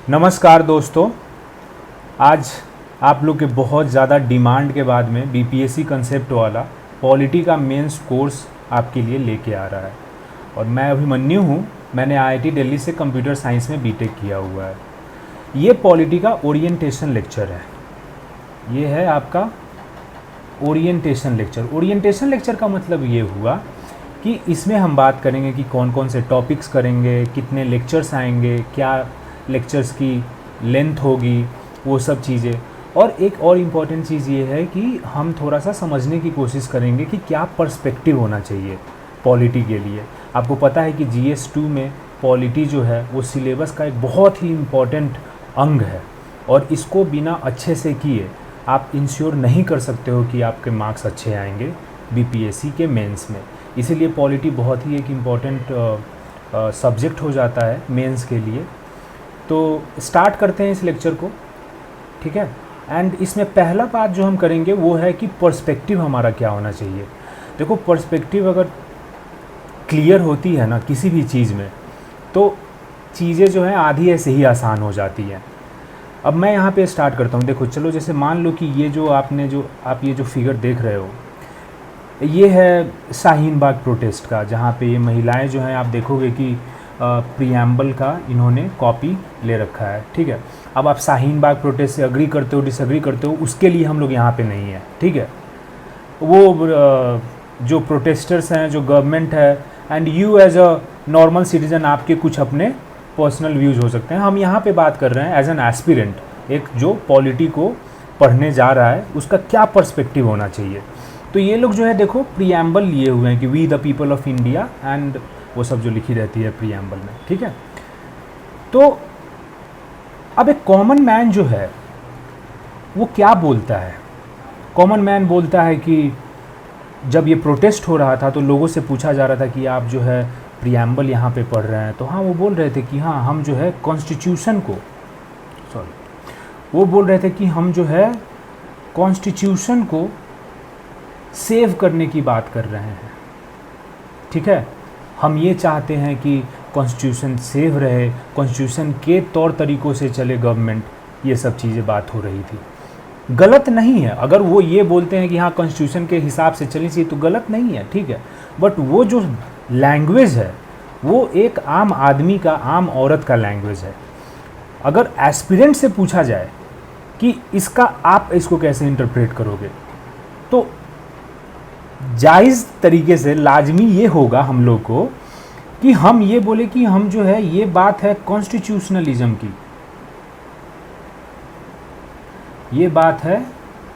नमस्कार दोस्तों। आज आप लोग के बहुत ज़्यादा डिमांड के बाद में बीपीएससी कंसेप्ट वाला पॉलिटी का मेंस कोर्स आपके लिए लेके आ रहा है। और मैं अभिमन्यु हूँ। मैंने आईआईटी दिल्ली से कंप्यूटर साइंस में बीटेक किया हुआ है। ये पॉलिटी का ओरिएंटेशन लेक्चर है। ये है आपका ओरिएंटेशन लेक्चर। ओरिएंटेशन लेक्चर का मतलब ये हुआ कि इसमें हम बात करेंगे कि कौन कौन से टॉपिक्स करेंगे, कितने लेक्चर्स आएंगे, क्या लेक्चर्स की लेंथ होगी, वो सब चीज़ें। और एक और इम्पॉर्टेंट चीज़ ये है कि हम थोड़ा सा समझने की कोशिश करेंगे कि क्या पर्सपेक्टिव होना चाहिए पॉलिटी के लिए। आपको पता है कि GS2 में पॉलिटी जो है वो सिलेबस का एक बहुत ही इम्पॉर्टेंट अंग है, और इसको बिना अच्छे से किए आप इंश्योर नहीं कर सकते हो कि आपके मार्क्स अच्छे आएंगे बीपीएससी के मेंस में। इसीलिए पॉलिटी बहुत ही एक इम्पॉर्टेंट सब्जेक्ट हो जाता है मेंस के लिए। तो स्टार्ट करते हैं इस लेक्चर को, ठीक है। एंड इसमें पहला बात जो हम करेंगे वो है कि पर्सपेक्टिव हमारा क्या होना चाहिए। देखो, पर्सपेक्टिव अगर क्लियर होती है ना किसी भी चीज़ में, तो चीज़ें जो हैं आधी ऐसे ही आसान हो जाती हैं। अब मैं यहाँ पे स्टार्ट करता हूँ। देखो, चलो जैसे मान लो कि ये जो आप ये जो फिगर देख रहे हो, ये है शाहीन बाग प्रोटेस्ट का, जहाँ पे ये महिलाएं जो हैं, आप देखोगे कि प्रीएम्बल का इन्होंने कॉपी ले रखा है, ठीक है। अब आप शाहीन बाग प्रोटेस्ट से अग्री करते हो, डिसअग्री करते हो, उसके लिए हम लोग यहाँ पे नहीं है, ठीक है। वो जो प्रोटेस्टर्स हैं, जो गवर्नमेंट है, and you as a normal citizen, आपके कुछ अपने पर्सनल व्यूज़ हो सकते हैं। हम यहाँ पे बात कर रहे हैं एज एन एस्पिरेंट, एक जो पॉलिटी को पढ़ने जा रहा है उसका क्या पर्सपेक्टिव होना चाहिए। तो ये लोग जो है देखो प्रीएम्बल लिए हुए हैं कि we the people of India, एंड वो सब जो लिखी रहती है प्रीएम्बल में, ठीक है। तो अब एक कॉमन मैन जो है वो क्या बोलता है। कॉमन मैन बोलता है कि जब ये प्रोटेस्ट हो रहा था तो लोगों से पूछा जा रहा था कि आप जो है प्रीएम्बल यहाँ पे पढ़ रहे हैं, तो हाँ वो बोल रहे थे कि हाँ हम जो है कॉन्स्टिट्यूशन को, वो बोल रहे थे कि हम जो है कॉन्स्टिट्यूशन को सेव करने की बात कर रहे हैं, ठीक है। हम ये चाहते हैं कि कॉन्स्टिट्यूशन सेव रहे, कॉन्स्टिट्यूशन के तौर तरीक़ों से चले गवर्नमेंट, ये सब चीज़ें बात हो रही थी। गलत नहीं है अगर वो ये बोलते हैं कि हाँ कॉन्स्टिट्यूशन के हिसाब से चलनी चाहिए, तो गलत नहीं है, ठीक है। बट वो जो लैंग्वेज है वो एक आम आदमी का, आम औरत का लैंग्वेज है। अगर एस्पिरेंट से पूछा जाए कि इसका आप इसको कैसे इंटरप्रेट करोगे, तो जायज़ तरीके से लाजमी ये होगा हम लोग को कि हम ये बोले कि हम जो है, ये बात है कॉन्स्टिट्यूशनलिज्म की, ये बात है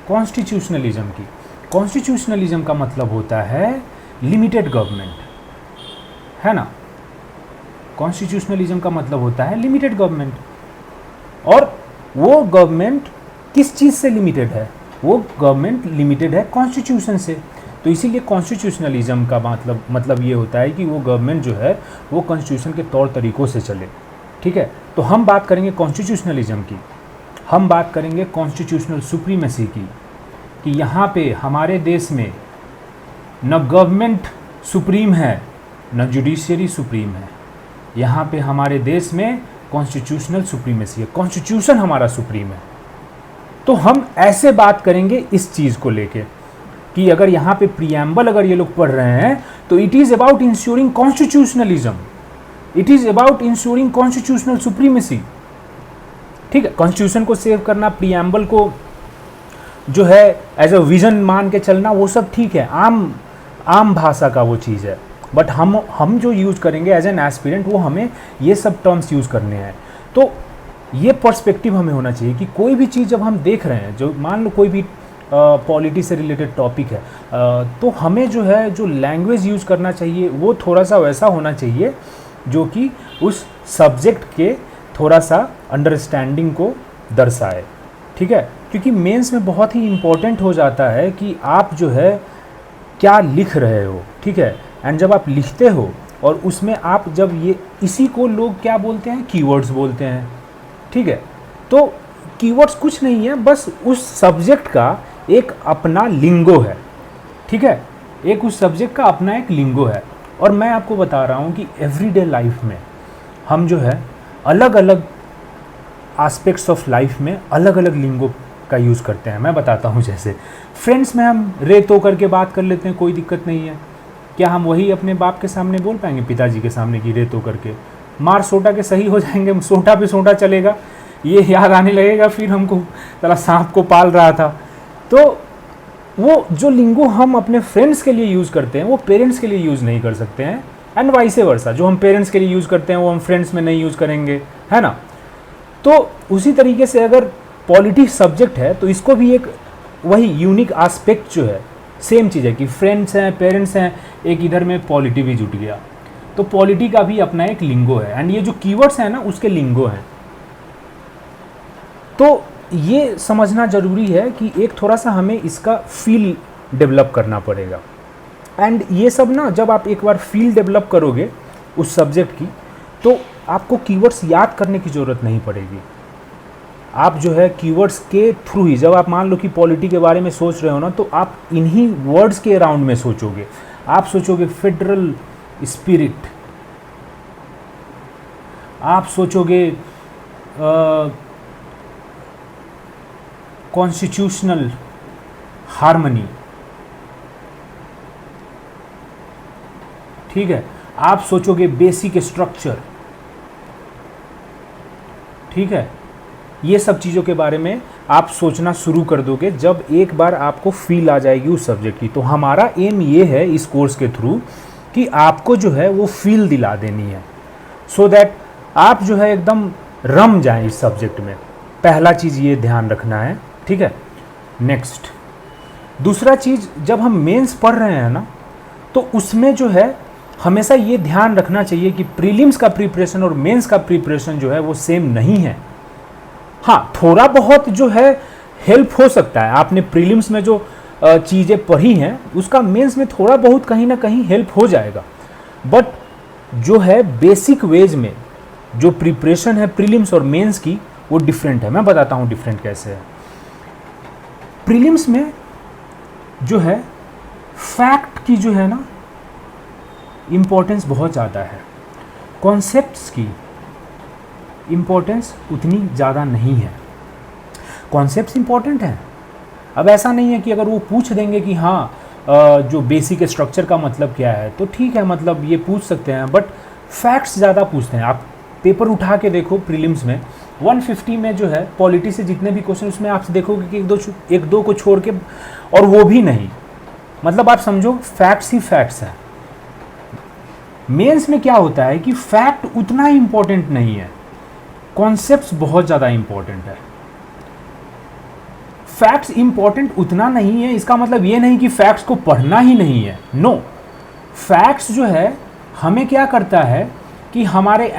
कॉन्स्टिट्यूशनलिज्म की। कॉन्स्टिट्यूशनलिज्म का मतलब होता है लिमिटेड गवर्नमेंट, है ना। कॉन्स्टिट्यूशनलिज्म का मतलब होता है लिमिटेड गवर्नमेंट, और वो गवर्नमेंट किस चीज़ से लिमिटेड है? वो गवर्नमेंट लिमिटेड है कॉन्स्टिट्यूशन से। तो इसीलिए कॉन्स्टिट्यूशनलिज्म का मतलब ये होता है कि वो गवर्नमेंट जो है वो कॉन्स्टिट्यूशन के तौर तरीक़ों से चले, ठीक है। तो हम बात करेंगे कॉन्स्टिट्यूशनलिज्म की, हम बात करेंगे कॉन्स्टिट्यूशनल सुप्रीमेसी की, कि यहाँ पे हमारे देश में न गवर्नमेंट सुप्रीम है न जुडिशियरी सुप्रीम है। यहाँ पे हमारे देश में कॉन्स्टिट्यूशनल सुप्रीमेसी है, कॉन्स्टिट्यूशन हमारा सुप्रीम है। तो हम ऐसे बात करेंगे इस चीज़ को लेके कि अगर यहाँ पे प्रीएम्बल अगर ये लोग पढ़ रहे हैं, तो it is about ensuring constitutionalism, it is about ensuring constitutional supremacy, ठीक है। कॉन्स्टिट्यूशन को सेव करना, प्रीएम्बल को जो है एज अ विजन मान के चलना, वो सब ठीक है, आम भाषा का वो चीज़ है। बट हम जो यूज़ करेंगे एज एन एस्पिरेंट, वो हमें ये सब टर्म्स यूज़ करने हैं। तो ये पर्सपेक्टिव हमें होना चाहिए कि कोई भी चीज़ जब हम देख रहे हैं, जो मान लो कोई भी पॉलिटी से रिलेटेड टॉपिक है, तो हमें जो है जो लैंग्वेज यूज़ करना चाहिए वो थोड़ा सा वैसा होना चाहिए जो कि उस सब्जेक्ट के थोड़ा सा अंडरस्टैंडिंग को दर्शाए, ठीक है। क्योंकि मेंस में बहुत ही इम्पोर्टेंट हो जाता है कि आप जो है क्या लिख रहे हो, ठीक है। एंड जब आप लिखते हो और उसमें आप जब ये, इसी को लोग क्या बोलते हैं, कीवर्ड्स बोलते हैं, ठीक है। तो कीवर्ड्स कुछ नहीं है, बस उस सब्जेक्ट का एक अपना लिंगो है, ठीक है। एक उस सब्जेक्ट का अपना एक लिंगो है। और मैं आपको बता रहा हूँ कि एवरीडे लाइफ में हम जो है अलग अलग एस्पेक्ट्स ऑफ लाइफ में अलग अलग लिंगो का यूज़ करते हैं। मैं बताता हूँ, जैसे फ्रेंड्स में हम रे तो करके बात कर लेते हैं, कोई दिक्कत नहीं है। क्या हम वही अपने बाप के सामने बोल पाएंगे, पिताजी के सामने कि रे तो करके? मार सोटा के सही हो जाएंगे, सोटा पे सोटा चलेगा, ये याद आने लगेगा फिर हमको साला सांप को पाल रहा था। तो वो जो लिंगो हम अपने फ्रेंड्स के लिए यूज़ करते हैं वो पेरेंट्स के लिए यूज़ नहीं कर सकते हैं, एंड वाइस वर्सा। जो हम पेरेंट्स के लिए यूज़ करते हैं वो हम फ्रेंड्स में नहीं यूज़ करेंगे, है ना। तो उसी तरीके से अगर पॉलिटी सब्जेक्ट है तो इसको भी एक वही यूनिक एस्पेक्ट जो है, सेम चीज़ है कि फ्रेंड्स हैं, पेरेंट्स हैं, एक इधर में पॉलिटी भी जुट गया। तो पॉलिटी का भी अपना एक लिंगो है, एंड ये जो कीवर्ड्स हैं ना उसके लिंगो हैं। तो ये समझना ज़रूरी है कि एक थोड़ा सा हमें इसका फील डेवलप करना पड़ेगा। एंड ये सब ना जब आप एक बार फील डेवलप करोगे उस सब्जेक्ट की, तो आपको कीवर्ड्स याद करने की ज़रूरत नहीं पड़ेगी। आप जो है कीवर्ड्स के थ्रू ही, जब आप मान लो कि पॉलिटी के बारे में सोच रहे हो ना, तो आप इन्हीं वर्ड्स के अराउंड में सोचोगे। आप सोचोगे फेडरल स्पिरिट, आप सोचोगे कॉन्स्टिट्यूशनल हार्मनी, ठीक है, आप सोचोगे बेसिक स्ट्रक्चर, ठीक है। ये सब चीज़ों के बारे में आप सोचना शुरू कर दोगे जब एक बार आपको फील आ जाएगी उस सब्जेक्ट की। तो हमारा एम ये है इस कोर्स के थ्रू कि आपको जो है वो फील दिला देनी है, सो दैट आप जो है एकदम रम जाएं इस सब्जेक्ट में। पहला चीज़ ये ध्यान रखना है, ठीक है। नेक्स्ट, दूसरा चीज़, जब हम मेंस पढ़ रहे हैं ना, तो उसमें जो है हमेशा ये ध्यान रखना चाहिए कि प्रीलिम्स का प्रिपरेशन और मेंस का प्रिपरेशन जो है वो सेम नहीं है। हाँ, थोड़ा बहुत जो है हेल्प हो सकता है, आपने प्रीलिम्स में जो चीज़ें पढ़ी हैं उसका मेंस में थोड़ा बहुत कहीं ना कहीं हेल्प हो जाएगा, बट जो है बेसिक वेज में जो प्रिपरेशन है प्रीलिम्स और मेंस की वो डिफरेंट है। मैं बताता हूँ डिफरेंट कैसे है। प्रीलिम्स में जो है फैक्ट की जो है ना इम्पोर्टेंस बहुत ज़्यादा है, कॉन्सेप्ट्स की इम्पोर्टेंस उतनी ज़्यादा नहीं है। कॉन्सेप्ट्स इम्पोर्टेंट हैं, अब ऐसा नहीं है कि अगर वो पूछ देंगे कि हाँ जो बेसिक स्ट्रक्चर का मतलब क्या है, तो ठीक है, मतलब ये पूछ सकते हैं, बट फैक्ट्स ज़्यादा पूछते हैं। आप पेपर उठा के देखो प्रीलिम्स में 150 में जो है पॉलिटी से जितने भी क्वेश्चन, उसमें आप देखोगे कि एक दो को छोड़ के, और वो भी नहीं, मतलब आप समझो फैक्ट्स ही फैक्ट्स हैं। मेंस में क्या होता है कि फैक्ट उतना इम्पोर्टेंट नहीं है, कॉन्सेप्ट्स बहुत ज़्यादा इम्पोर्टेंट है। फैक्ट्स इम्पोर्टेंट उतना नहीं है, इसका मतलब ये नहीं कि फैक्ट्स को पढ़ना ही नहीं है, नो। फैक्ट्स जो है हमें क्या करता है कि हमारे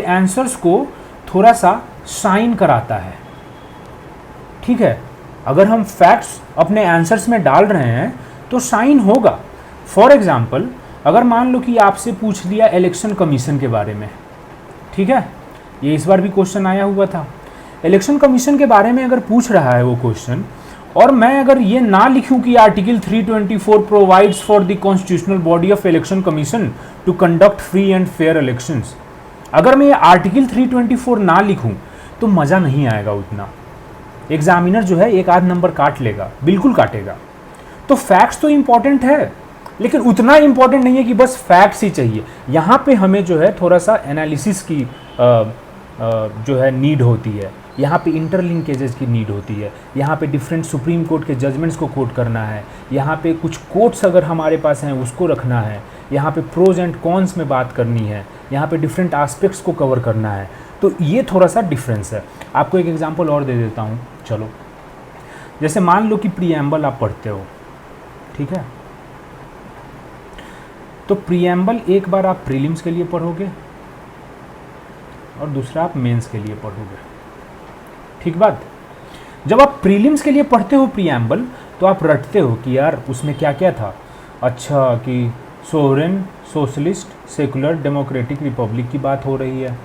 आंसर्स को थोड़ा सा शाइन कराता है, ठीक है। अगर हम फैक्ट्स अपने आंसर्स में डाल रहे हैं तो शाइन होगा। फॉर एग्जाम्पल, अगर मान लो कि आपसे पूछ लिया इलेक्शन कमीशन के बारे में, ठीक है, ये इस बार भी क्वेश्चन आया हुआ था। इलेक्शन कमीशन के बारे में अगर पूछ रहा है वो क्वेश्चन, और मैं अगर ये ना लिखूं कि article 324 provides for the constitutional body of election commission to conduct free and fair elections, अगर मैं ये आर्टिकल 324 ना लिखूं तो मज़ा नहीं आएगा उतना। एग्जामिनर जो है एक आध नंबर काट लेगा, बिल्कुल काटेगा। तो फैक्ट्स तो इम्पॉर्टेंट है, लेकिन उतना इम्पॉर्टेंट नहीं है कि बस फैक्ट्स ही चाहिए। यहाँ पे हमें जो है थोड़ा सा एनालिसिस की जो है नीड होती है, यहाँ पे इंटरलिंकेजेस की नीड होती है, यहाँ पे डिफरेंट सुप्रीम कोर्ट के जजमेंट्स को कोट करना है, यहाँ पे कुछ कोट्स अगर हमारे पास हैं उसको रखना है, यहाँ पे प्रोज एंड कॉन्स में बात करनी है, यहाँ पे डिफरेंट एस्पेक्ट्स को कवर करना है। तो ये थोड़ा सा डिफरेंस है। आपको एक एग्जांपल और दे देता हूँ, चलो। जैसे मान लो कि प्रीएम्बल आप पढ़ते हो, ठीक है, तो प्रीएम्बल एक बार आप प्रीलिम्स के लिए पढ़ोगे और दूसरा आप मेंस के लिए पढ़ोगे, ठीक बात। जब आप प्रीलिम्स के लिए पढ़ते हो प्रीएम्बल, तो आप रटते हो कि यार उसमें क्या क्या था। अच्छा, कि sovereign, socialist, secular, democratic Republic की बात हो रही है।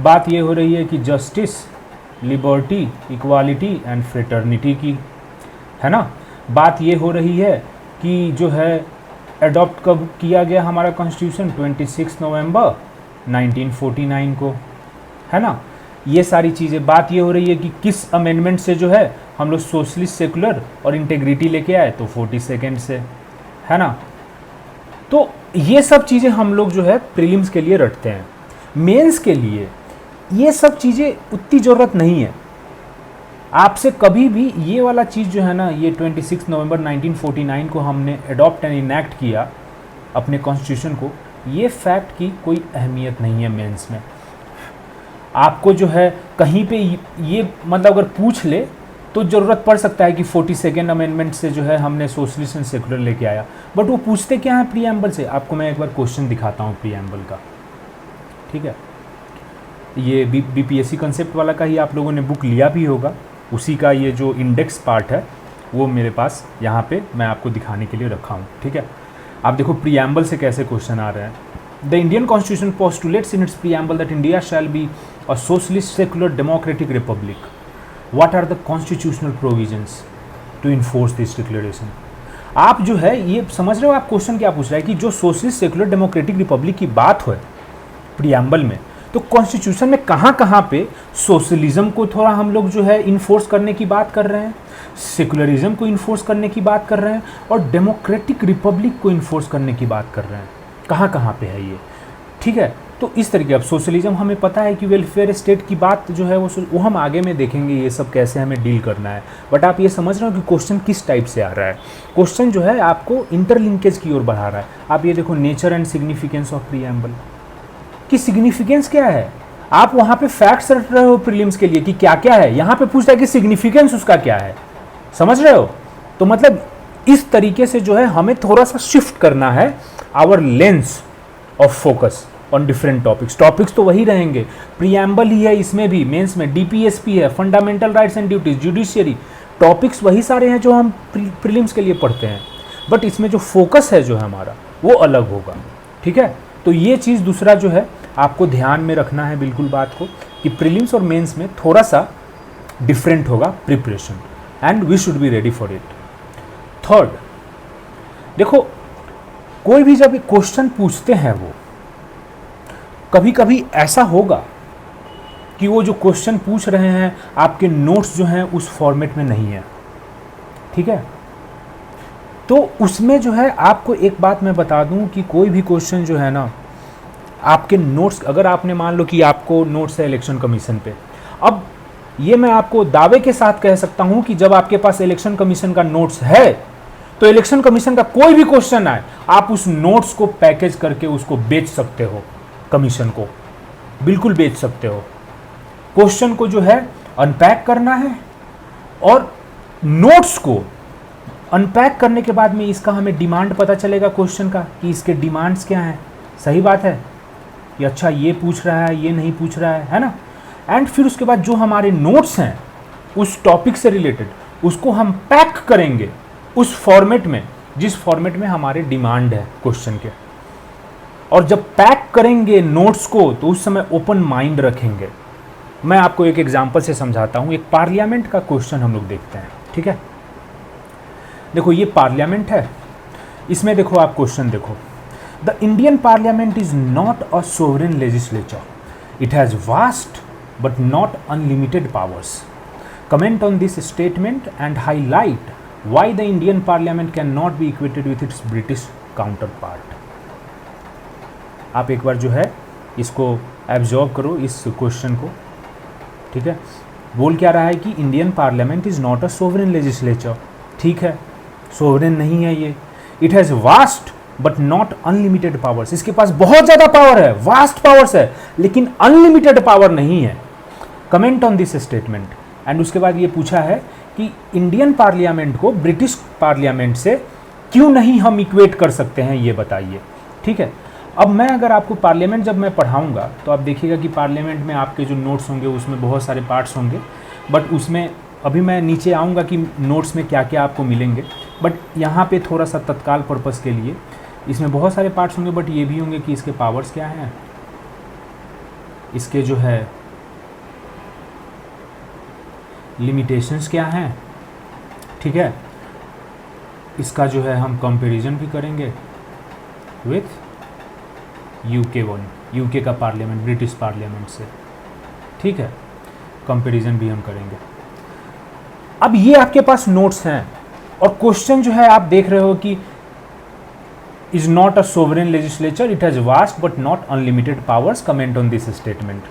बात ये हो रही है कि justice, liberty, equality and fraternity की, है ना। बात ये हो रही है कि जो है अडॉप्ट कब किया गया हमारा कॉन्स्टिट्यूशन, 26 नवंबर 1949 को, है ना। ये सारी चीज़ें, बात ये हो रही है कि किस अमेंडमेंट से जो है हम लोग सोशलिस्ट, सेकुलर और इंटेग्रिटी लेके आए, तो 42nd से, है ना। तो ये सब चीज़ें हम लोग जो है प्रीलिम्स के लिए रटते हैं। मेंस के लिए ये सब चीज़ें उतनी ज़रूरत नहीं है। आपसे कभी भी ये वाला चीज़ जो है ना, ये 26 नवंबर 1949 को हमने अडॉप्ट एंड इनैक्ट किया अपने कॉन्स्टिट्यूशन को, ये फैक्ट की कोई अहमियत नहीं है मेंस में। आपको जो है कहीं पे ये मतलब अगर पूछ ले तो ज़रूरत पड़ सकता है कि 42nd अमेंडमेंट से जो है हमने सोशलिस्ट एंड सेकुलर लेके आया, बट वो पूछते क्या है प्रीएम्बल से। आपको मैं एक बार क्वेश्चन दिखाता हूँ प्रीएम्बल का, ठीक है। ये बीपीएससी कंसेप्ट वाला का ही आप लोगों ने बुक लिया भी होगा, उसी का ये जो इंडेक्स पार्ट है वो मेरे पास यहाँ पे मैं आपको दिखाने के लिए रखा हूँ, ठीक है। आप देखो प्रीएम्बल से कैसे क्वेश्चन आ रहे हैं। The Indian constitution postulates in its preamble that India shall be a socialist secular democratic republic. What are the constitutional provisions to enforce this declaration. आप जो है ये समझ रहे हो आप क्वेश्चन क्या पूछ रहा है कि जो सोशलिस्ट सेकुलर डेमोक्रेटिक रिपब्लिक की बात हो प्रीएम्बल में, तो कॉन्स्टिट्यूशन में कहाँ कहाँ पे सोशलिज्म को थोड़ा हम लोग जो है इन्फोर्स करने की बात कर रहे हैं, सेकुलरिज्म को इन्फोर्स करने की बात कर रहे हैं, और डेमोक्रेटिक रिपब्लिक को इन्फोर्स करने की बात कर रहे हैं, कहाँ कहाँ पे है ये, ठीक है। तो इस तरीके अब सोशलिज्म हमें पता है कि वेलफेयर स्टेट की बात जो है वो हम आगे में देखेंगे ये सब कैसे हमें डील करना है। बट आप ये समझ रहे हो कि क्वेश्चन किस टाइप से आ रहा है। क्वेश्चन जो है आपको इंटरलिंकेज की ओर बढ़ा रहा है। आप ये देखो nature and significance of preamble की सिग्निफिकेंस क्या है। आप वहाँ पे फैक्ट्स रट रहे हो प्रीलिम्स के लिए कि क्या क्या है, यहाँ पे पूछता है कि सिग्निफिकेंस उसका क्या है, समझ रहे हो। तो मतलब इस तरीके से जो है हमें थोड़ा सा शिफ्ट करना है our lens of focus on different topics तो वही रहेंगे। प्रीएम्बल ही है इसमें भी, मेंस में डीपीएसपी है, fundamental rights and duties, judiciary, topics वही सारे हैं जो हम प्रीलिम्स के लिए पढ़ते हैं, बट इसमें जो फोकस है जो है हमारा वो अलग होगा, ठीक है। तो ये चीज़ दूसरा जो है आपको ध्यान में रखना है बिल्कुल बात को, कि प्रीलिम्स और मेंस में थोड़ा सा डिफरेंट होगा preparation, and we should be ready for it. Third, देखो कोई भी जब क्वेश्चन पूछते हैं वो कभी कभी ऐसा होगा कि वो जो क्वेश्चन पूछ रहे हैं आपके नोट्स जो हैं उस फॉर्मेट में नहीं है, ठीक है। तो उसमें जो है आपको एक बात मैं बता दूं कि कोई भी क्वेश्चन जो है ना आपके नोट्स, अगर आपने मान लो कि आपको नोट्स है इलेक्शन कमीशन पे, अब ये मैं आपको दावे के साथ कह सकता हूं कि जब आपके पास इलेक्शन कमीशन का नोट्स है तो इलेक्शन कमीशन का कोई भी क्वेश्चन आए आप उस नोट्स को पैकेज करके उसको बेच सकते हो, कमीशन को बिल्कुल बेच सकते हो। क्वेश्चन को जो है अनपैक करना है, और नोट्स को अनपैक करने के बाद में इसका हमें डिमांड पता चलेगा क्वेश्चन का कि इसके डिमांड्स क्या हैं। सही बात है कि अच्छा ये पूछ रहा है, ये नहीं पूछ रहा है ना। एंड फिर उसके बाद जो हमारे नोट्स हैं उस टॉपिक से रिलेटेड उसको हम पैक करेंगे उस फॉर्मेट में जिस फॉर्मेट में हमारे डिमांड है क्वेश्चन के। और जब पैक करेंगे नोट्स को तो उस समय ओपन माइंड रखेंगे। मैं आपको एक एग्जांपल से समझाता हूं। एक पार्लियामेंट का क्वेश्चन हम लोग देखते हैं, ठीक है। देखो ये पार्लियामेंट है, इसमें देखो आप क्वेश्चन देखो, the Indian parliament is not a sovereign legislature, it has vast but not unlimited powers. Comment on this statement and highlight why the Indian parliament can not be equated with its British counter part. आप एक बार जो है इसको absorb करो इस question को, ठीक है। बोल क्या रहा है कि Indian parliament is not a sovereign legislature, ठीक है, सोवरेन नहीं है ये। It has vast but not unlimited powers, इसके पास बहुत ज़्यादा पावर है, वास्ट पावर्स है, लेकिन अनलिमिटेड पावर नहीं है। Comment on this statement. And उसके बाद ये पूछा है कि इंडियन पार्लियामेंट को ब्रिटिश पार्लियामेंट से क्यों नहीं हम इक्वेट कर सकते हैं, ये बताइए, ठीक है। अब मैं अगर आपको पार्लियामेंट जब मैं पढ़ाऊंगा तो आप देखिएगा कि पार्लियामेंट में आपके जो नोट्स होंगे उसमें बहुत सारे पार्ट्स होंगे, बट उसमें अभी मैं नीचे आऊँगा कि नोट्स में क्या क्या आपको मिलेंगे, बट यहाँ पे थोड़ा सा तत्काल पर्पस के लिए इसमें बहुत सारे पार्ट्स होंगे, बट ये भी होंगे कि इसके पावर्स क्या हैं, इसके जो है लिमिटेशंस क्या हैं, ठीक है। इसका जो है हम कंपैरिजन भी करेंगे विथ यूके का पार्लियामेंट, ब्रिटिश पार्लियामेंट से, ठीक है, कंपैरिजन भी हम करेंगे। अब ये आपके पास नोट्स हैं और क्वेश्चन जो है आप देख रहे हो कि is not a sovereign legislature, it has vast but not unlimited powers, comment on this statement.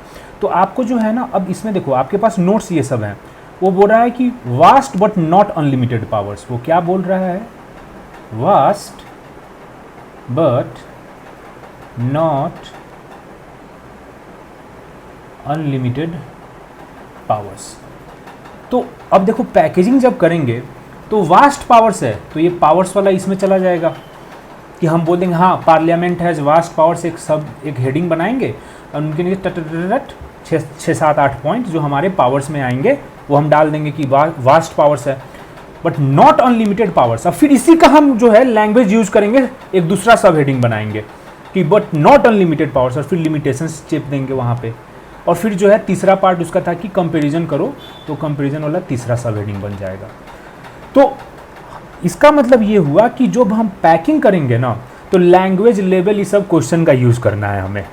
तो आपको जो है ना, अब इसमें देखो आपके पास नोट्स ये सब हैं। वो बोल रहा है कि vast but not unlimited powers. वो क्या बोल रहा है? Vast but not unlimited powers. तो अब देखो पैकेजिंग जब करेंगे तो वास्ट पावर्स है तो ये पावर्स वाला इसमें चला जाएगा कि हम बोल देंगे हाँ पार्लियामेंट हैज़ वास्ट पावर्स, एक हेडिंग बनाएंगे और उनके लिए टट 6-7-8 पॉइंट जो हमारे पावर्स में आएंगे वो हम डाल देंगे कि वास्ट पावर्स है बट नॉट अनलिमिटेड पावर्स। अब फिर इसी का हम जो है लैंग्वेज यूज करेंगे, एक दूसरा सब हेडिंग बनाएंगे कि बट नॉट अनलिमिटेड पावर्स और फिर लिमिटेशंस चेप देंगे वहाँ पे। और फिर जो है तीसरा पार्ट उसका था कि कंपैरिजन करो, तो कंपैरिजन वाला तीसरा सब हेडिंग बन जाएगा। तो इसका मतलब ये हुआ कि जब हम पैकिंग करेंगे ना तो लैंग्वेज लेवल ये सब क्वेश्चन का यूज़ करना है हमें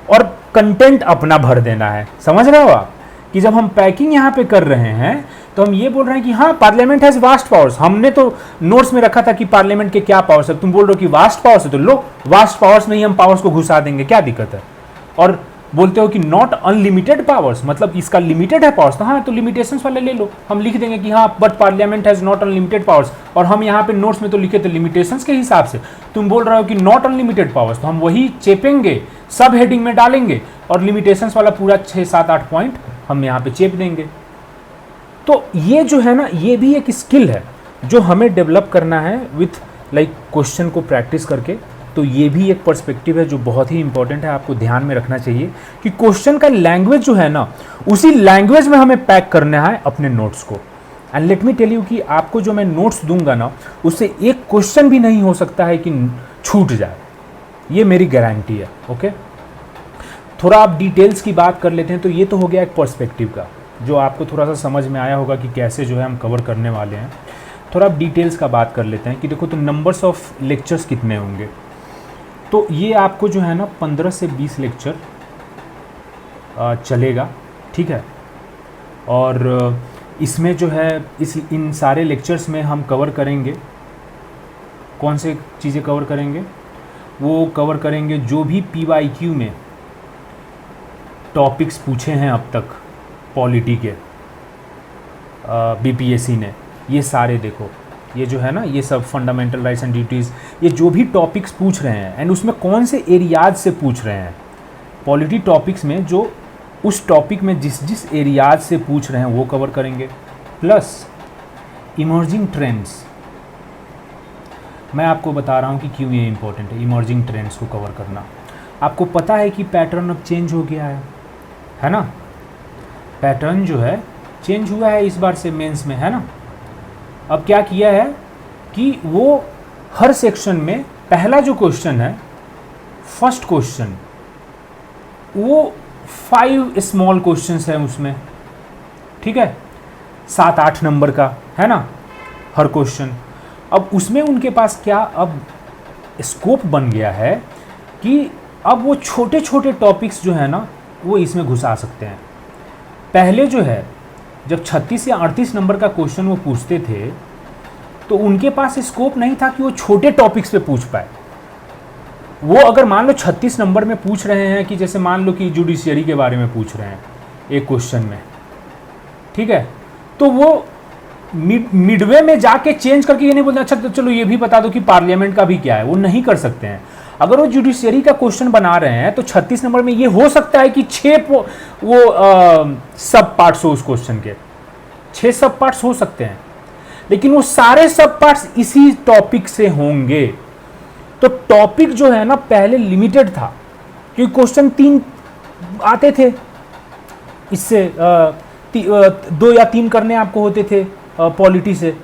और कंटेंट अपना भर देना है। समझ रहे हो आप कि जब हम पैकिंग यहाँ पे कर रहे हैं तो हम ये बोल रहे हैं कि हाँ पार्लियामेंट हैज़ वास्ट पावर्स। हमने तो नोट्स में रखा था कि पार्लियामेंट के क्या पावर्स है, तुम बोल रहे हो कि वास्ट पावर्स है तो लो वास्ट पावर्स में ही हम पावर्स को घुसा देंगे, क्या दिक्कत है। और बोलते हो कि नॉट अनलिमिटेड पावर्स, मतलब इसका लिमिटेड है पावर्स, तो हाँ तो लिमिटेशंस वाले ले लो। हम लिख देंगे कि हाँ but parliament has not unlimited powers, और हम यहाँ पे नोट्स में तो लिखे थे लिमिटेशंस के हिसाब से। तुम बोल रहे हो कि नॉट अनलिमिटेड पावर्स, तो हम वही चेपेंगे, सब हेडिंग में डालेंगे और लिमिटेशंस वाला पूरा 6-7-8 पॉइंट हम यहाँ पे चेप देंगे। तो ये जो है ना, ये भी एक स्किल है जो हमें डेवलप करना है विथ लाइक क्वेश्चन को प्रैक्टिस करके। तो ये भी एक पर्सपेक्टिव है जो बहुत ही इंपॉर्टेंट है, आपको ध्यान में रखना चाहिए कि क्वेश्चन का लैंग्वेज जो है ना उसी लैंग्वेज में हमें पैक करना है अपने नोट्स को। And let me tell you कि आपको जो मैं नोट्स दूंगा ना उससे एक क्वेश्चन भी नहीं हो सकता है कि छूट जाए, ये मेरी गारंटी है। ओके, थोड़ा आप डिटेल्स की बात कर लेते हैं। तो ये तो हो गया एक पर्सपेक्टिव का जो आपको थोड़ा सा समझ में आया होगा कि कैसे जो है हम कवर करने वाले हैं। थोड़ा आप डिटेल्स का बात कर लेते हैं कि देखो तो नंबर्स ऑफ लेक्चर्स कितने होंगे। तो ये आपको जो है ना 15 से 20 लेक्चर चलेगा, ठीक है। और इसमें जो है इन सारे लेक्चर्स में हम कवर करेंगे कौन से चीज़ें कवर करेंगे, वो कवर करेंगे जो भी PYQ में टॉपिक्स पूछे हैं अब तक पॉलिटी के BPSC ने, ये सारे देखो ये जो है ना ये सब फंडामेंटल राइट्स एंड ड्यूटीज़, ये जो भी टॉपिक्स पूछ रहे हैं एंड उसमें कौन से एरियाज से पूछ रहे हैं पॉलिटी टॉपिक्स में, जो उस टॉपिक में जिस एरियाज से पूछ रहे हैं वो कवर करेंगे। प्लस इमर्जिंग ट्रेंड्स, मैं आपको बता रहा हूँ कि क्यों ये इंपॉर्टेंट है इमर्जिंग ट्रेंड्स को कवर करना। आपको पता है कि पैटर्न अब चेंज हो गया है ना, पैटर्न जो है चेंज हुआ है इस बार से मेंस में, है ना। अब क्या किया है कि वो हर सेक्शन में पहला जो क्वेश्चन है, फर्स्ट क्वेश्चन, वो 5 स्मॉल क्वेश्चंस हैं उसमें, ठीक है, 7-8 नंबर का, है ना, हर क्वेश्चन। अब उसमें उनके पास क्या अब स्कोप बन गया है कि अब वो छोटे छोटे टॉपिक्स जो है ना वो इसमें घुसा सकते हैं। पहले जो है जब 36 या 38 नंबर का क्वेश्चन वो पूछते थे तो उनके पास स्कोप नहीं था कि वो छोटे टॉपिक्स पे पूछ पाए। वो अगर मान लो 36 नंबर में पूछ रहे हैं कि जैसे मान लो कि जुडिशियरी के बारे में पूछ रहे हैं एक क्वेश्चन में, ठीक है, तो वो मिडवे में जाके चेंज करके ये नहीं बोलते अच्छा तो चलो ये भी बता दो कि पार्लियामेंट का भी क्या है, वो नहीं कर सकते हैं। अगर वो जुडिशियरी का क्वेश्चन बना रहे हैं तो 36 नंबर में ये हो सकता है कि 6 वो सब पार्ट्स हो उस क्वेश्चन के, 6 सब पार्ट्स हो सकते हैं, लेकिन वो सारे सब पार्ट्स इसी टॉपिक से होंगे। तो टॉपिक जो है ना पहले लिमिटेड था क्योंकि क्वेश्चन 3 आते थे, इससे 2 या 3 करने आपको होते थे पॉलिटी से।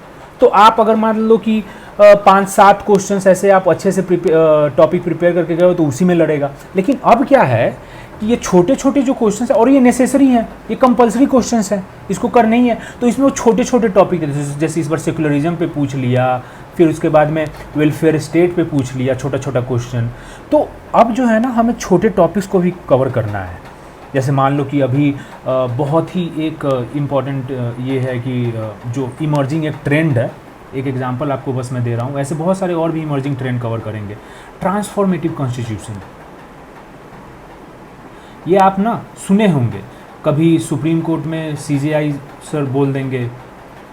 तो आप अगर मान लो कि 5-7 क्वेश्चंस ऐसे आप अच्छे से टॉपिक प्रिपेयर करके गए हो तो उसी में लड़ेगा। लेकिन अब क्या है कि ये छोटे छोटे जो क्वेश्चंस हैं और ये नेसेसरी हैं, ये कंपलसरी क्वेश्चंस हैं, इसको करना ही है। तो इसमें वो छोटे छोटे टॉपिक जैसे इस बार सेकुलरिज्म पे पूछ लिया, फिर उसके बाद में वेलफेयर स्टेट पे पूछ लिया छोटा छोटा क्वेश्चन। तो अब जो है ना हमें छोटे टॉपिक्स को भी कवर करना है। जैसे मान लो कि अभी बहुत ही एक इम्पॉर्टेंट ये है कि जो इमर्जिंग एक ट्रेंड है, एक एग्जांपल आपको बस मैं दे रहा हूँ, ऐसे बहुत सारे और भी इमर्जिंग ट्रेंड कवर करेंगे। ट्रांसफॉर्मेटिव कॉन्स्टिट्यूशन, ये आप ना सुने होंगे, कभी सुप्रीम कोर्ट में CJI सर बोल देंगे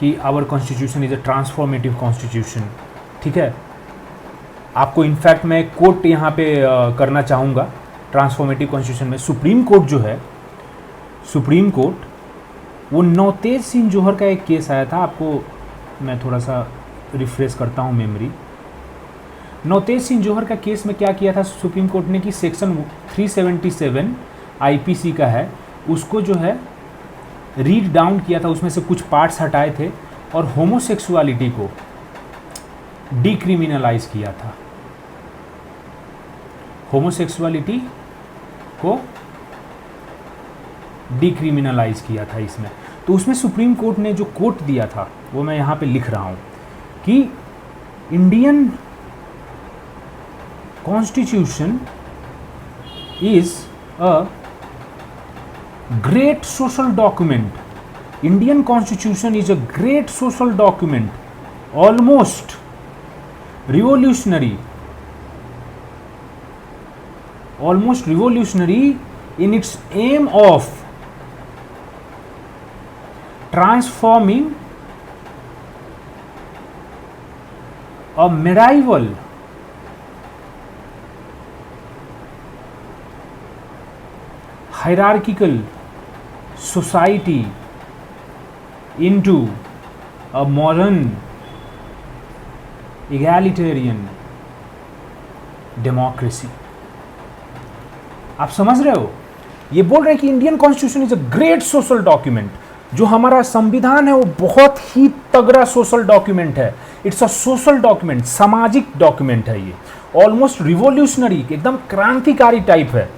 कि our constitution is a transformative constitution, ठीक है। आपको इनफैक्ट मैं कोट यहाँ पे करना चाहूँगा ट्रांसफॉर्मेटिव कॉन्स्टिट्यूशन में। सुप्रीम कोर्ट जो है, सुप्रीम कोर्ट, वो नवतेज सिंह जौहर का एक केस आया था, आपको मैं थोड़ा सा रिफ्रेश करता हूँ मेमोरी। नवतेज सिंह जौहर का केस में क्या किया था सुप्रीम कोर्ट ने कि सेक्शन 377 IPC का है, उसको जो है रीड डाउन किया था, उसमें से कुछ पार्ट्स हटाए थे और होमोसेक्सुअलिटी को डिक्रिमिनलाइज किया था। होमोसेक्सुअलिटी को डिक्रिमिनलाइज किया था इसमें। तो उसमें सुप्रीम कोर्ट ने जो कोट दिया था वो मैं यहाँ पे लिख रहा हूँ कि Indian constitution is a great social document. Indian constitution is a great social document, almost revolutionary in its aim of transforming a medieval hierarchical society into a modern egalitarian democracy. आप समझ रहे हो, ये बोल रहे हैं कि Indian constitution is a great social document. जो हमारा संविधान है वो बहुत ही तगड़ा सोशल डॉक्यूमेंट है। इट्स अ सोशल डॉक्यूमेंट, सामाजिक डॉक्यूमेंट है ये, ऑलमोस्ट रिवोल्यूशनरी, एकदम क्रांतिकारी टाइप है।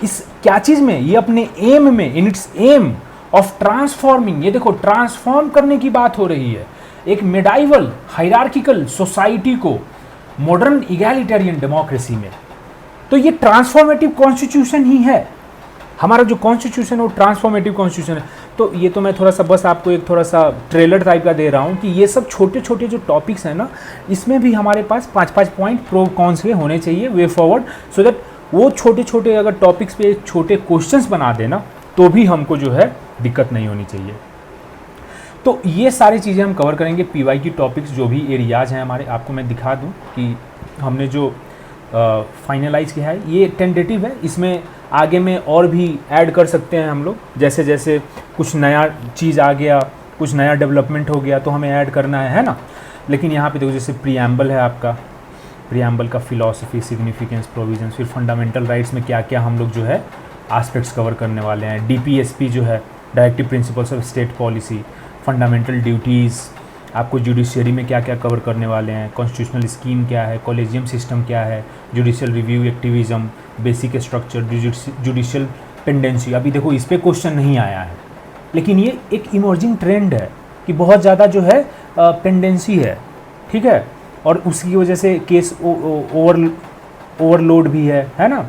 इस क्या चीज में, ये अपने एम में, in its aim of transforming, ये देखो ट्रांसफॉर्म करने की बात हो रही है, एक मेडाइवल हायरार्किकल सोसाइटी को मॉडर्न इगैलिटेरियन डेमोक्रेसी में। तो ये ट्रांसफॉर्मेटिव कॉन्स्टिट्यूशन ही है। हमारा जो कॉन्स्टिट्यूशन है वो ट्रांसफॉर्मेटिव कॉन्स्टिट्यूशन है। तो ये तो मैं थोड़ा सा बस आपको एक थोड़ा सा ट्रेलर टाइप का दे रहा हूँ कि ये सब छोटे छोटे जो टॉपिक्स हैं ना, इसमें भी हमारे पास 5-5 पॉइंट प्रो कॉन्स के होने चाहिए वे फॉरवर्ड, सो दैट वो छोटे छोटे अगर टॉपिक्स पे छोटे क्वेश्चंस बना देना तो भी हमको जो है दिक्कत नहीं होनी चाहिए। तो ये सारी चीज़ें हम कवर करेंगे। PY की टॉपिक्स जो भी एरियाज़ हैं हमारे, आपको मैं दिखा दूं कि हमने जो फाइनलाइज किया है ये टेंटेटिव है, इसमें आगे में और भी ऐड कर सकते हैं हम लोग, जैसे जैसे कुछ नया चीज़ आ गया, कुछ नया डेवलपमेंट हो गया तो हमें ऐड करना है ना। लेकिन यहाँ पे देखो जैसे प्रीएम्बल है आपका, प्रीएम्बल का फिलॉसफी, सिग्निफिकेंस, प्रोविजंस, फिर फंडामेंटल राइट्स में क्या क्या हम लोग जो है एस्पेक्ट्स कवर करने वाले हैं। DPSP जो है, directive principles of state policy, fundamental duties, आपको जुडिशियरी में क्या क्या कवर करने वाले हैं, कॉन्स्टिट्यूशनल स्कीम क्या है, कॉलेजियम सिस्टम क्या है, judicial review activism, basic structure, judicial pendency. अभी देखो इस पर क्वेश्चन नहीं आया है, लेकिन ये एक इमर्जिंग ट्रेंड है कि बहुत ज़्यादा जो है पेंडेंसी है, ठीक है, और उसकी वजह से केस ओवरलोड भी है ना।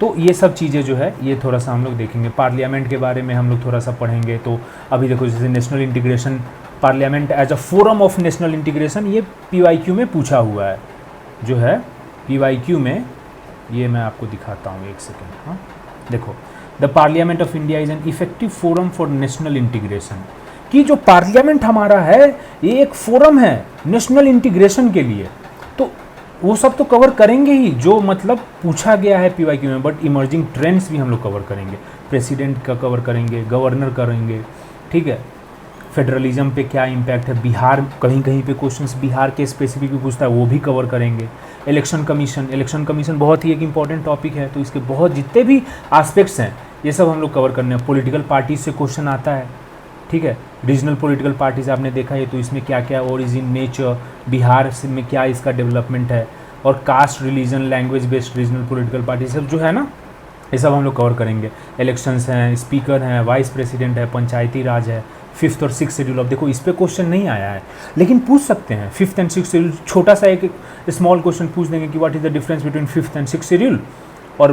तो ये सब चीज़ें जो है ये थोड़ा सा हम लोग देखेंगे। पार्लियामेंट के बारे में हम लोग थोड़ा सा पढ़ेंगे। तो अभी देखो जैसे national integration, parliament as a forum of national integration, ये PYQ में पूछा हुआ है, जो है PYQ में, ये मैं आपको दिखाता हूँ एक सेकेंड। हाँ देखो, the parliament of India is an effective forum for national integration, कि जो पार्लियामेंट हमारा है ये एक फोरम है नेशनल इंटीग्रेशन के लिए। तो वो सब तो कवर करेंगे ही जो मतलब पूछा गया है PYQ में, बट इमर्जिंग ट्रेंड्स भी हम लोग कवर करेंगे। प्रेसिडेंट का कवर करेंगे, गवर्नर करेंगे, ठीक है। फेडरलिज्म पे क्या इम्पैक्ट है, बिहार, कहीं कहीं पे क्वेश्चंस बिहार के स्पेसिफिक भी पूछता है, वो भी कवर करेंगे। इलेक्शन कमीशन बहुत ही एक इंपॉर्टेंट टॉपिक है, तो इसके बहुत जितने भी एस्पेक्ट्स हैं ये सब हम लोग कवर करने हैं। पॉलिटिकल पार्टीज से क्वेश्चन आता है, ठीक है। रीजनल पॉलिटिकल पार्टीज आपने देखा है, तो इसमें क्या क्या ओरिजिन, नेचर, बिहार में क्या इसका डेवलपमेंट है, और caste, religion, language based regional political party सब जो है ना, ये सब हम लोग कवर करेंगे। इलेक्शंस हैं, स्पीकर हैं, वाइस प्रेसिडेंट है, पंचायती राज है, 5th और 6th शेड्यूल। अब देखो इस पर क्वेश्चन नहीं आया है, लेकिन पूछ सकते हैं। 5th एंड 6th शेड्यूल, छोटा सा एक स्मॉल क्वेश्चन पूछ देंगे कि what is the difference between 5th and 6th schedule, और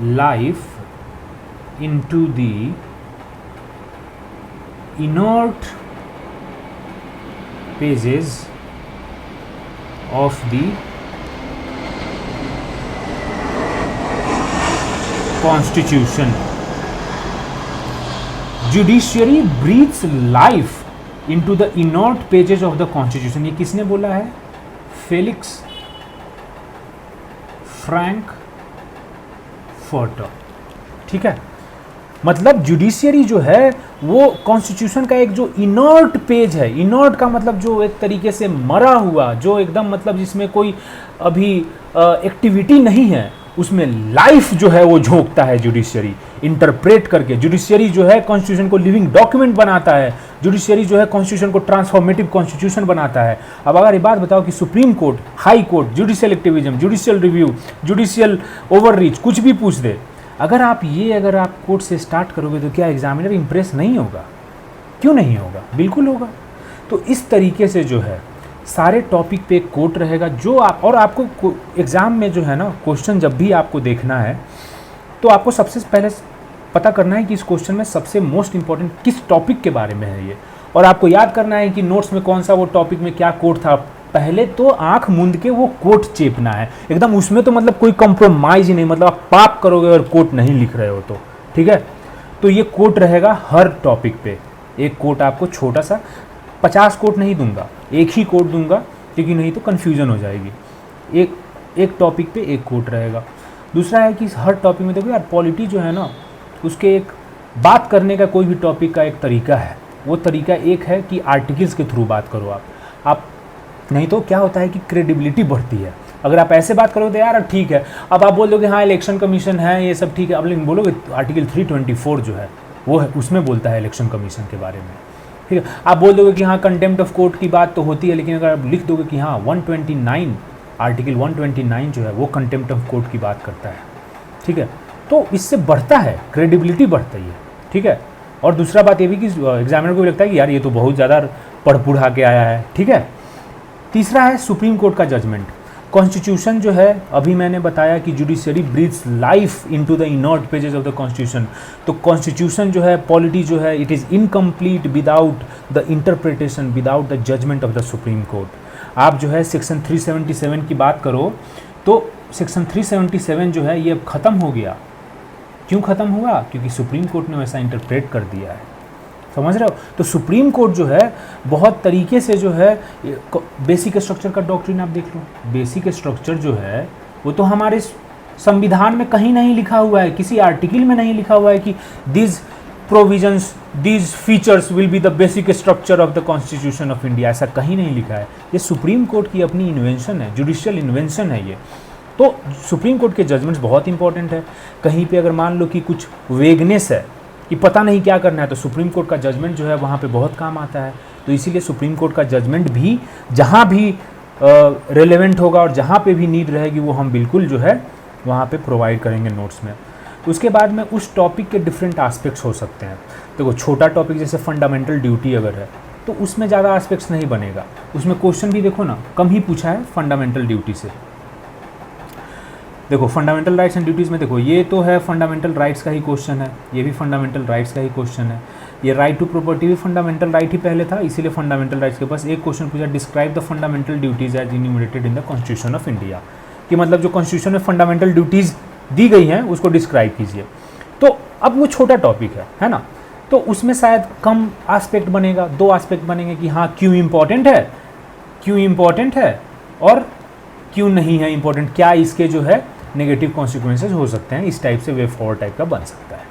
life into the inert pages of the Constitution. Judiciary breathes life into the inert pages of the Constitution. ये किसने बोला है? फेलिक्स फ्रैंकफर्टर. ठीक है, मतलब जुडिशियरी जो है वो कॉन्स्टिट्यूशन का एक जो इनर्ट पेज है, इनर्ट का मतलब जो एक तरीके से मरा हुआ, जो एकदम मतलब जिसमें कोई अभी एक्टिविटी नहीं है, उसमें लाइफ जो है वो झोंकता है जुडिशियरी इंटरप्रेट करके. जुडिशियरी जो है कॉन्स्टिट्यूशन को लिविंग डॉक्यूमेंट बनाता है. जुडिशियरी जो है कॉन्स्टिट्यूशन को ट्रांसफॉर्मेटिव कॉन्स्टिट्यूशन बनाता है. अब अगर ये बात बताओ कि supreme court, high court, judicial activism, judicial review, judicial overreach, कुछ भी पूछ दे, अगर आप कोर्ट से स्टार्ट करोगे तो क्या एग्जामिनर इंप्रेस नहीं होगा? क्यों नहीं होगा? बिल्कुल होगा. तो इस तरीके से जो है सारे टॉपिक पे एक कोट रहेगा जो आप, और आपको एग्ज़ाम में जो है ना क्वेश्चन जब भी आपको देखना है तो आपको सबसे पहले पता करना है कि इस क्वेश्चन में सबसे मोस्ट इंपॉर्टेंट किस टॉपिक के बारे में है ये, और आपको याद करना है कि नोट्स में कौन सा वो टॉपिक में क्या कोट था. पहले तो आंख मूंद के वो कोट चेपना है एकदम, उसमें तो मतलब कोई कॉम्प्रोमाइज़ ही नहीं, मतलब आप पाप करोगे अगर कोट नहीं लिख रहे हो तो. ठीक है, तो ये कोट रहेगा हर टॉपिक पे. एक कोट आपको छोटा सा, 50 कोट नहीं दूंगा, एक ही कोट दूंगा, क्योंकि नहीं तो कन्फ्यूज़न हो जाएगी. एक टॉपिक पे एक कोट रहेगा. दूसरा है कि हर टॉपिक में देखो यार, पॉलिटी जो है ना उसके एक बात करने का कोई भी टॉपिक का एक तरीका है. वो तरीका एक है कि आर्टिकल्स के थ्रू बात करो आप नहीं तो क्या होता है कि क्रेडिबिलिटी बढ़ती है. अगर आप ऐसे बात करोगे तो यार ठीक है, अब आप बोल दोगे हाँ इलेक्शन कमीशन है ये सब ठीक है, अब लेकिन बोलोगे आर्टिकल 324 जो है वो है, उसमें बोलता है इलेक्शन कमीशन के बारे में. ठीक है, आप बोल दोगे कि हाँ कंटेम्प्ट ऑफ कोर्ट की बात तो होती है, लेकिन अगर आप लिख दोगे कि हाँ 129 आर्टिकल 129 जो है वो कंटेम्प्ट ऑफ कोर्ट की बात करता है. ठीक है, तो इससे बढ़ता है, क्रेडिबिलिटी बढ़ती है. ठीक है, और दूसरा बात ये भी कि एग्जामिनर को भी लगता है कि यार ये तो बहुत ज़्यादा पढ़ पुढ़ा के आया है. ठीक है, तीसरा है सुप्रीम कोर्ट का जजमेंट. कॉन्स्टिट्यूशन जो है, अभी मैंने बताया कि judiciary breathes life into the inert pages of the constitution. तो कॉन्स्टिट्यूशन जो है, पॉलिटी जो है, it is incomplete without the interpretation, without the judgement of the Supreme Court. आप जो है सेक्शन 377 की बात करो तो सेक्शन 377 जो है ये अब ख़त्म हो गया. क्यों ख़त्म हुआ? क्योंकि सुप्रीम कोर्ट ने वैसा इंटरप्रेट कर दिया है. समझ रहे हो? तो सुप्रीम कोर्ट जो है बहुत तरीके से जो है, बेसिक स्ट्रक्चर का डॉक्ट्रिन आप देख लो. बेसिक स्ट्रक्चर जो है वो तो हमारे संविधान में कहीं नहीं लिखा हुआ है, किसी आर्टिकल में नहीं लिखा हुआ है कि this provisions, this features will be the basic structure of the constitution of India. ऐसा कहीं नहीं लिखा है. ये सुप्रीम कोर्ट की अपनी इन्वेंशन है, जुडिशियल इन्वेंशन है ये. तो सुप्रीम कोर्ट के जजमेंट्स बहुत इंपॉर्टेंट है. कहीं पे अगर मान लो कि कुछ वेगनेस है कि पता नहीं क्या करना है, तो सुप्रीम कोर्ट का जजमेंट जो है वहाँ पे बहुत काम आता है. तो इसीलिए सुप्रीम कोर्ट का जजमेंट भी जहाँ भी रेलेवेंट होगा और जहाँ पे भी नीड रहेगी वो हम बिल्कुल जो है वहाँ पे प्रोवाइड करेंगे नोट्स में. उसके बाद में उस टॉपिक के डिफरेंट एस्पेक्ट्स हो सकते हैं. देखो छोटा टॉपिक जैसे फंडामेंटल ड्यूटी अगर है तो उसमें ज़्यादा एस्पेक्ट्स नहीं बनेगा. उसमें क्वेश्चन भी देखो ना कम ही पूछा है फंडामेंटल ड्यूटी से. देखो फंडामेंटल राइट्स एंड ड्यूटीज़ में देखो ये तो है फंडामेंटल राइट्स का ही क्वेश्चन है, ये भी फंडामेंटल राइट्स का ही क्वेश्चन है. ये राइट टू प्रॉपर्टी भी फंडामेंटल राइट ही पहले था, इसीलिए फंडामेंटल राइट्स के पास एक क्वेश्चन पूछा, describe the fundamental duties as enumerated in the constitution of India. कि मतलब जो कॉन्स्टिट्यूशन में फंडामेंटल ड्यूटीज़ दी गई हैं उसको डिस्क्राइब कीजिए. तो अब वो छोटा टॉपिक है ना, तो उसमें शायद कम एस्पेक्ट बनेगा, 2 एस्पेक्ट बनेंगे कि हाँ क्यों इम्पॉर्टेंट है और क्यों नहीं है इम्पॉर्टेंट, क्या इसके जो है नेगेटिव कॉन्सिक्वेंसेज हो सकते हैं. इस टाइप से वे फॉरवर्ड टाइप का बन सकता है.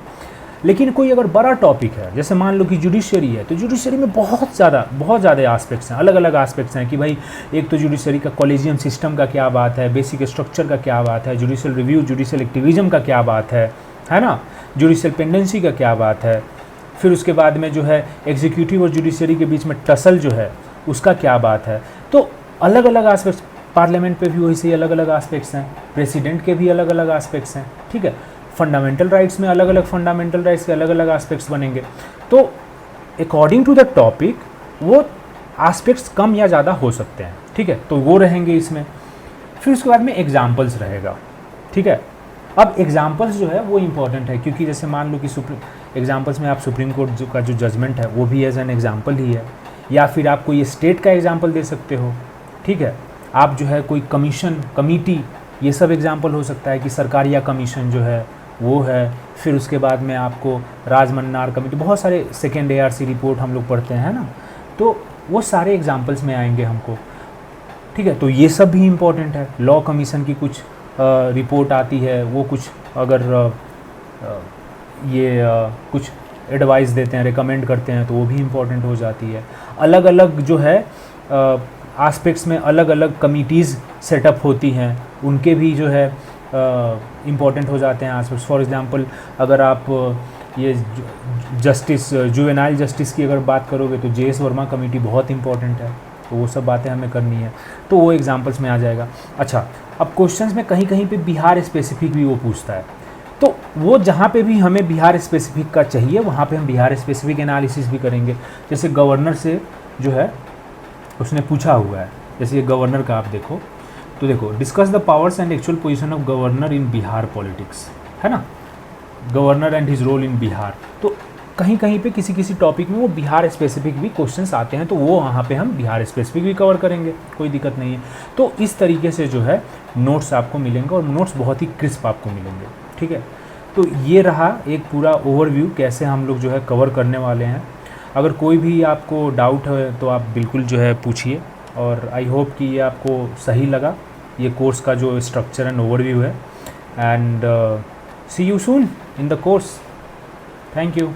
लेकिन कोई अगर बड़ा टॉपिक है, जैसे मान लो कि जुडिशरी है, तो जुडिशरी में बहुत ज़्यादा एस्पेक्ट्स हैं, अलग अलग एस्पेक्ट्स हैं कि भाई एक तो जुडिशरी का कॉलेजियम सिस्टम का क्या बात है, बेसिक स्ट्रक्चर का क्या बात है, जुडिशियल रिव्यू, जुडिशियल एक्टिविज्म का क्या बात है ना, जुडिशियल पेंडेंसी का क्या बात है. फिर उसके बाद में जो है एग्जीक्यूटिव और जुडिशरी के बीच में टसल जो है उसका क्या बात है. तो अलग अलग एस्पेक्ट्स, पार्लियामेंट पे भी वैसे ही अलग अलग एस्पेक्ट्स हैं, प्रेसिडेंट के भी अलग अलग एस्पेक्ट्स हैं. ठीक है, फंडामेंटल राइट्स में अलग अलग फंडामेंटल राइट्स के अलग अलग एस्पेक्ट्स बनेंगे. तो अकॉर्डिंग टू द टॉपिक वो एस्पेक्ट्स कम या ज़्यादा हो सकते हैं. ठीक है, तो वो रहेंगे इसमें. फिर उसके बाद में एग्जाम्पल्स रहेगा. ठीक है, अब एग्जाम्पल्स जो है वो इम्पॉर्टेंट है, क्योंकि जैसे मान लो कि एग्जाम्पल्स में आप सुप्रीम कोर्ट का जो जजमेंट है वो भी एज एन एग्जाम्पल ही है, या फिर आप कोई स्टेट का एग्जाम्पल दे सकते हो, ठीक है। आप जो है कोई कमीशन, कमिटी, ये सब एग्जाम्पल हो सकता है कि सरकार या कमीशन जो है वो है। फिर उसके बाद में आपको राजमन्नार कमेटी, बहुत सारे सेकेंड ARC रिपोर्ट हम लोग पढ़ते हैं ना, तो वो सारे एग्जाम्पल्स में आएंगे हमको, ठीक है। तो ये सब भी इम्पोर्टेंट है। लॉ कमीशन की कुछ रिपोर्ट आती है, वो कुछ अगर कुछ एडवाइस देते हैं, रिकमेंड करते हैं, तो वो भी इम्पोर्टेंट हो जाती है। अलग अलग जो है एस्पेक्ट्स में अलग अलग कमिटीज़ सेटअप होती हैं, उनके भी जो है इम्पोर्टेंट हो जाते हैं एस्पेक्ट्स। फॉर एग्जांपल अगर आप ये जस्टिस, जुवेनाइल जस्टिस की अगर बात करोगे तो JS वर्मा कमेटी बहुत इंपॉर्टेंट है, तो वो सब बातें हमें करनी है, तो वो एग्जांपल्स में आ जाएगा। अच्छा, अब क्वेश्चंस में कहीं कहीं पे बिहार स्पेसिफिक भी वो पूछता है, तो वो जहाँ पे भी हमें बिहार स्पेसिफिक का चाहिए वहाँ पे हम बिहार स्पेसिफिक एनालिसिस भी करेंगे। जैसे गवर्नर से जो है उसने पूछा हुआ है, जैसे ये गवर्नर का आप देखो, तो देखो discuss the powers and actual position of governor in Bihar politics, है ना, governor and his role in Bihar. तो कहीं कहीं पे किसी किसी टॉपिक में वो बिहार स्पेसिफिक भी क्वेश्चंस आते हैं, तो वो वहाँ पे हम बिहार स्पेसिफिक भी कवर करेंगे, कोई दिक्कत नहीं है। तो इस तरीके से जो है नोट्स आपको मिलेंगे, और नोट्स बहुत ही क्रिस्प आपको मिलेंगे, ठीक है। तो ये रहा एक पूरा ओवरव्यू कैसे हम लोग जो है कवर करने वाले हैं। अगर कोई भी आपको डाउट है तो आप बिल्कुल जो है पूछिए, और आई होप कि ये आपको सही लगा, ये कोर्स का जो स्ट्रक्चर एंड ओवरव्यू है। And see you soon in the course. Thank you.